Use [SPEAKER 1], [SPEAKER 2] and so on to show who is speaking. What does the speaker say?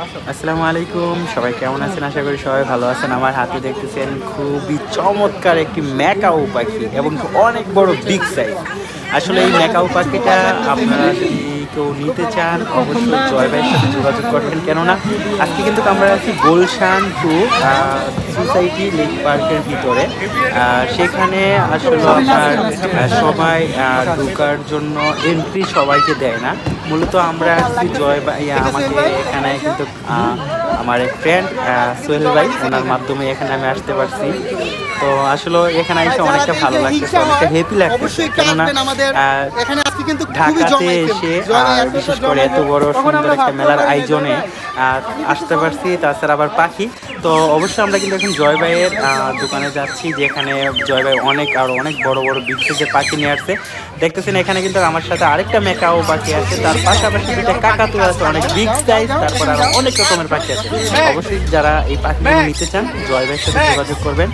[SPEAKER 1] আসসালামু আলাইকুম, সবাই কেমন আছেন? আশা করি সবাই ভালো আছেন। আমার হাতে দেখতেছেন খুবই চমৎকার একটি ম্যাকাও পাখি এবং অনেক বড় বিগ সাইজ। আসলে এই ম্যাকাও পাখিটা আপনারা যদি কেউ নিতে চান অবশ্যই জয় ভাইয়ের সাথে যোগাযোগ করবেন। কেননা আজকে কিন্তু আমরা আছি গুলশান টু সোসাইটি লেক পার্কের ভিতরে। সেখানে আসলে আপনার সবাই ঢোকার জন্য এন্ট্রি সবাইকে দেয় না। মূলত আমরা আসছি জয় ভাই আমাকে এখানে কিন্তু আমার এক ফ্রেন্ড সোহেল ভাই, ওনার মাধ্যমে এখানে আমি আসতে পারছি। তো আসলে এখানে এসে অনেকটা ভালো লাগছে, অনেকটা হ্যাপি লাগছে। কেননা ঢাকাতে এসে বিশেষ করে এত বড় সুন্দর একটা মেলার আয়োজনে আসতে পারছি, তাছাড়া আবার পাখি। তো অবশ্যই আমরা কিন্তু এখন জয় ভাইয়ের দোকানে যাচ্ছি, যেখানে জয় ভাই অনেক বড় বড় বিগ সাইজের পাখি নিয়ে আসছে। দেখতেছেন এখানে কিন্তু আমার সাথে আরেকটা ম্যাকাও পাখি আছে, তার পাশাপাশি দুইটা কাকাতুয়া আছে অনেক বিগ সাইজ, তারপর আরো অনেক রকমের পাখি আছে। অবশ্যই যারা এই পাখিগুলো নিতে চান জয় ভাইয়ের সাথে যোগাযোগ করবেন।